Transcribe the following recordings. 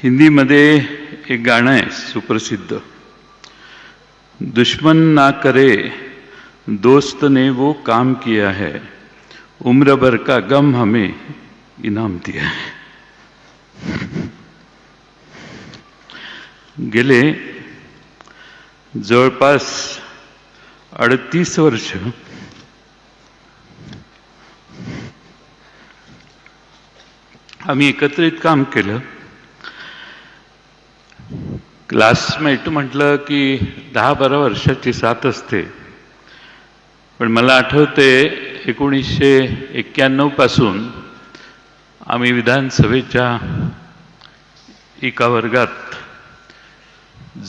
हिंदीमध्ये एक गाणं आहे सुप्रसिद्ध, दुश्मन ना करे दोस्त ने वो काम किया है, उम्र भर का गम हमें इनाम दिया है. गेले जवळपास 38 वर्ष आम्ही एकत्रित काम केलं. क्लासमेट म्हटलं की 10-12 वर्षाची साथ असते, पण मला आठवते 1991 पासून आम्ही विधानसभेच्या एका वर्गात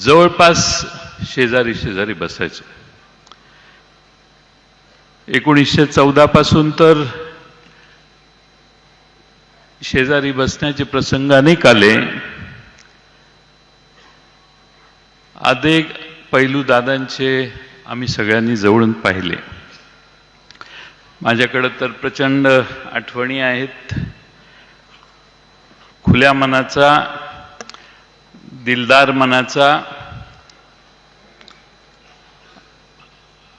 जवळपास शेजारी शेजारी बसायचो. 1914 पासून तर शेजारी बसण्याचे प्रसंग अनेक आले. अनेक पैलू दादांचे आम्ही सगळ्यांनी जवळून पाहिले. माझ्याकडे तर प्रचंड आठवणी आहेत. खुल्या मनाचा, दिलदार मनाचा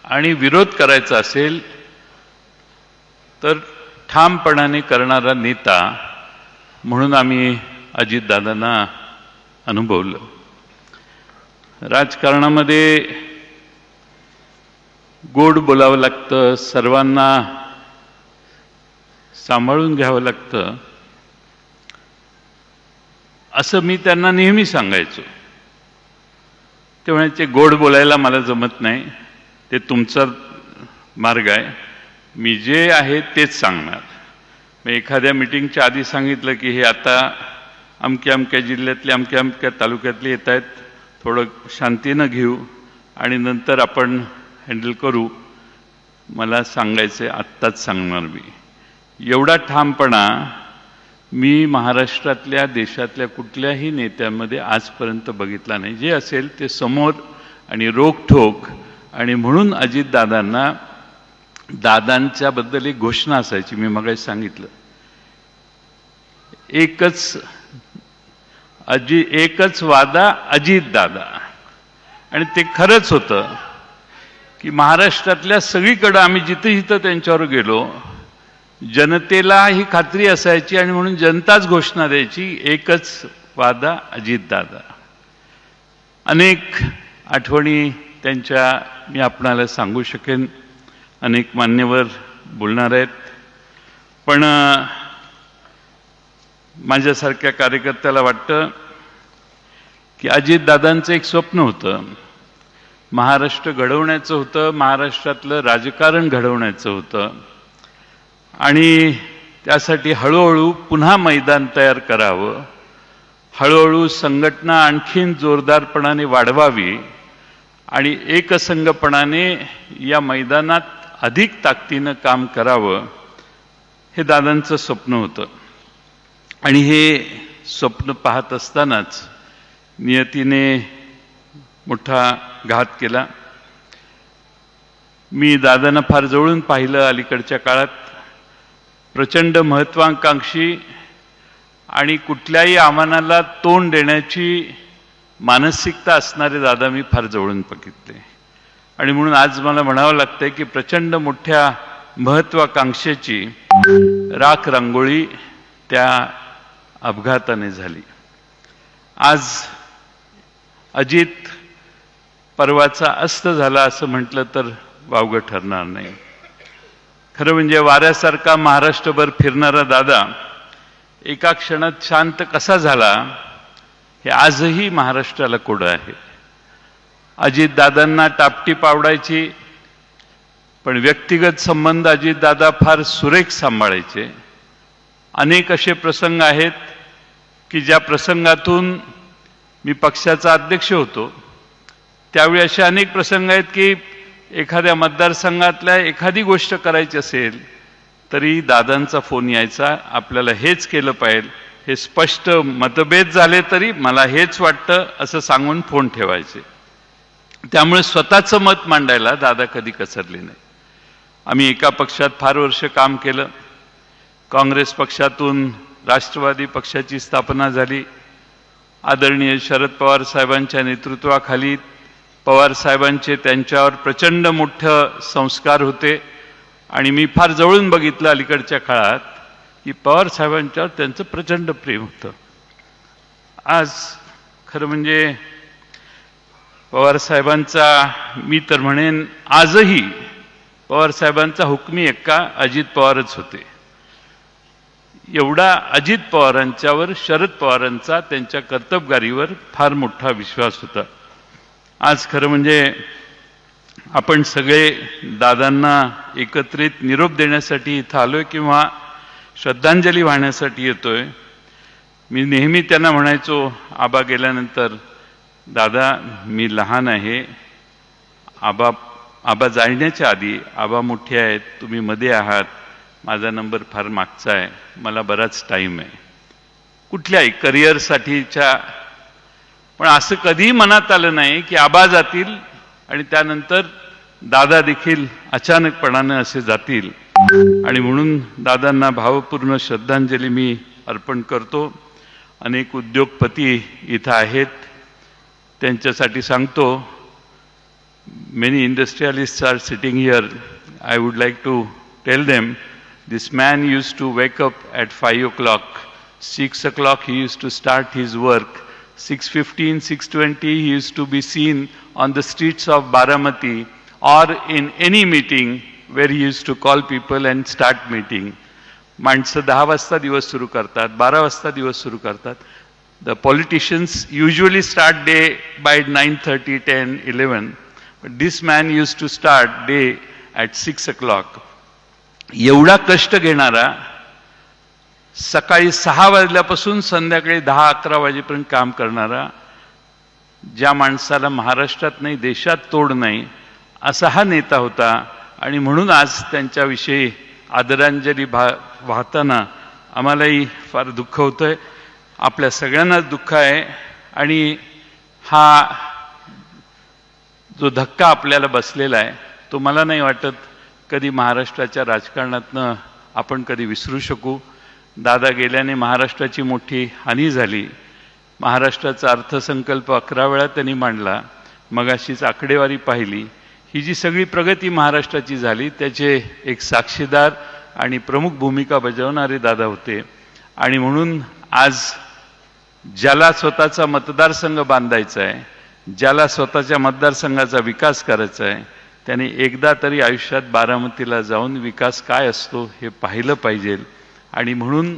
आणि विरोध करायचा असेल तर ठामपणाने करणारा नेता म्हणून आम्ही अजितदादांना अनुभवलं. राजकारणामध्ये गोड बोलावं लागतं, सर्वांना सांभाळून घ्यावं लागतं, असं मी त्यांना नेहमी सांगायचो. ते म्हणायचे गोड बोलायला मला जमत नाही, ते तुमचा मार्ग आहे, मी जे आहे तेच सांगणार. मग एखाद्या मिटिंगच्या आधी सांगितलं की हे आता अमक्या अमक्या जिल्ह्यातले अमक्या अमक्या तालुक्यातले येत आहेत, थोडं शांतीनं घेऊ आणि नंतर आपण हँडल करू, मला सांगायचं आत्ताच सांगणार मी. एवढा ठामपणा मी महाराष्ट्रातल्या देशातल्या कुठल्याही नेत्यामध्ये आजपर्यंत बघितला नाही. जे असेल ते समोर आणि रोखठोक. आणि म्हणून अजितदादांना दादांच्याबद्दल एक घोषणा असायची, मी मगाशी सांगितलं, एकच वादा अजितदादा. आणि ते खरंच होतं की महाराष्ट्रातल्या सगळीकडं आम्ही जिथं जिथं त्यांच्यावर गेलो, जनतेला ही खात्री असायची आणि म्हणून जनताच घोषणा द्यायची, एकच वादा अजितदादा. अनेक आठवणी त्यांच्या मी आपणाला सांगू शकेन, अनेक मान्यवर बोलणार आहेत, पण माझ्यासारख्या कार्यकर्त्याला वाटतं की अजितदादांचं एक स्वप्न होतं, महाराष्ट्र घडवण्याचं होतं, महाराष्ट्रातलं राजकारण घडवण्याचं होतं. आणि त्यासाठी हळूहळू पुन्हा मैदान तयार करावं, हळूहळू संघटना आणखीन जोरदारपणाने वाढवावी आणि एकसंघपणाने या मैदानात अधिक ताकदीनं काम करावं, हे दादांचं स्वप्न होतं. आणि हे स्वप्न पाहत असतानाच नियतीने मोठा घात केला. मी दादांना फार जवळून पाहिलं अलीकडच्या काळात. प्रचंड महत्वाकांक्षी आणि कुठल्याही आव्हानाला तोंड देण्याची मानसिकता असणारे दादा मी फार जवळून बघितले. आणि म्हणून आज मला म्हणावं लागतंय की प्रचंड मोठ्या महत्वाकांक्षेची राख रांगोळी त्या अपघाताने झाली. आज अजित पर्वाचा अस्त झाला असं म्हटलं तर वावगं ठरणार नाही. खरं म्हणजे वाऱ्यासारखा महाराष्ट्रभर फिरणारा दादा एका क्षणात शांत कसा झाला हे आजही महाराष्ट्राला कोडं आहे. अजितदादांना टापटीप आवडायची, पण व्यक्तिगत संबंध अजितदादा फार सुरेख सांभाळायचे. अनेक असे प्रसंग आहेत की ज्या प्रसंगातून मी पक्षाचा अध्यक्ष होतो, त्यावेळी असे अनेक प्रसंग आहेत की एखाद्या मतदारसंघातल्या एखादी गोष्ट करायची असेल तरी दादांचा फोन यायचा, आपल्याला हेच केलं पाहिजे, हे स्पष्ट मतभेद झाले तरी मला हेच वाटतं असं सांगून फोन ठेवायचे. त्यामुळे स्वतःचं मत मांडायला दादा कधी कसरले नाही. आम्ही एका पक्षात फार वर्ष काम केलं. काँग्रेस पक्षातून राष्ट्रवादी पक्षाची स्थापना झाली. आदरणीय शरद पवार साहेबांच्या नेतृत्वाखाली पवार साहेबांचे त्यांच्यावर प्रचंड मोठं संस्कार होते आणि मी फार जवळून बघितलं अलीकडच्या काळात की पवार साहेबांच्यावर त्यांचं प्रचंड प्रेम होतं. आज खरं म्हणजे पवार साहेबांचा मी तर म्हणेन आजही पवार साहेबांचा हुकमी एक्का अजित पवारच होते. एवढा अजित पवारांच्यावर शरद पवारांचा त्यांच्या कर्तबगारीवर फार मोठा विश्वास होता. आज खरं म्हणजे आपण सगळे दादांना एकत्रित निरोप देण्यासाठी इथं आलोय किंवा श्रद्धांजली वाहण्यासाठी येतोय. मी नेहमी त्यांना म्हणायचो आबा गेल्यानंतर, दादा मी लहान आहे, आबा जाण्याच्या आधी आबा मोठे आहेत, तुम्ही मध्ये आहात, माझा नंबर फार मागचा आहे, मला बराच टाईम आहे कुठल्याही करिअरसाठीच्या. पण असं कधीही मनात आलं नाही की आबा जातील आणि त्यानंतर दादा देखील अचानकपणानं असे जातील. आणि म्हणून दादांना भावपूर्ण श्रद्धांजली मी अर्पण करतो. अनेक उद्योगपती इथं आहेत, त्यांच्यासाठी सांगतो. Many industrialists are sitting here. I would like to tell them, this man used to wake up at 5 o'clock. 6 o'clock he used to start his work. 6:15, 6:20 he used to be seen on the streets of Baramati or in any meeting where he used to call people and start meeting. माणसं 10 वाजता दिवस सुरू करतात, 12 वाजता दिवस सुरू करतात. The politicians usually start day by 9:30, 10, 11. But this man used to start day at 6 o'clock. एवढा कष्ट घेणारा, सकाळी 6 वाजल्यापासून संध्याकाळी 10-11 वाजेपर्यंत काम करणारा, ज्या माणसाला महाराष्ट्रात नाही देशात तोड नाही, असा हा नेता होता. आणि म्हणून आज त्यांच्याविषयी आदरांजली वाहताना आम्हालाही फार दुःख होतंय, आपल्या सगळ्यांनाच दुःख आहे. आणि हा जो धक्का आपल्याला बसलेला आहे तो मला नाही वाटत कधी महाराष्ट्राच्या राजकारणातनं आपण कधी विसरू शकू. दादा गेल्याने महाराष्ट्राची मोठी हानी झाली. महाराष्ट्राचा अर्थसंकल्प 11 वेळा त्यांनी मांडला. मगाशीच आकडेवारी पाहिली. ही जी सगळी प्रगती महाराष्ट्राची झाली त्याचे एक साक्षीदार आणि प्रमुख भूमिका बजावणारे दादा होते. आणि म्हणून आज ज्याला स्वतःचा मतदारसंघ बांधायचा आहे, ज्याला स्वतःच्या मतदारसंघाचा विकास करायचा आहे, त्याने एकदा तरी आयुष्यात बारामतीला जाऊन विकास काय असतो हे पाहिलं पाहिजे. आणि म्हणून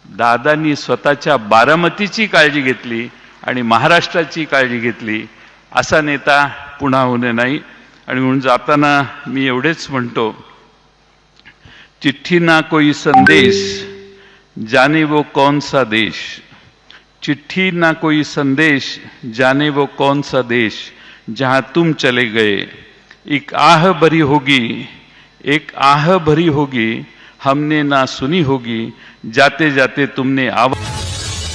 दादांनी स्वतःच्या बारामतीची काळजी घेतली आणि महाराष्ट्राची काळजी घेतली. असा नेता पुन्हा होणे नाही. आणि म्हणून जाताना मी एवढेच म्हणतो, चिट्ठी ना कोई संदेश जाने वो कौन सा देश, चिट्ठी ना कोई संदेश जाने वो कौन सा देश, जहां तुम चले गए एक आह भरी होगी, एक आह भरी होगी, हमने ना सुनी होगी, जाते जाते तुमने आवाज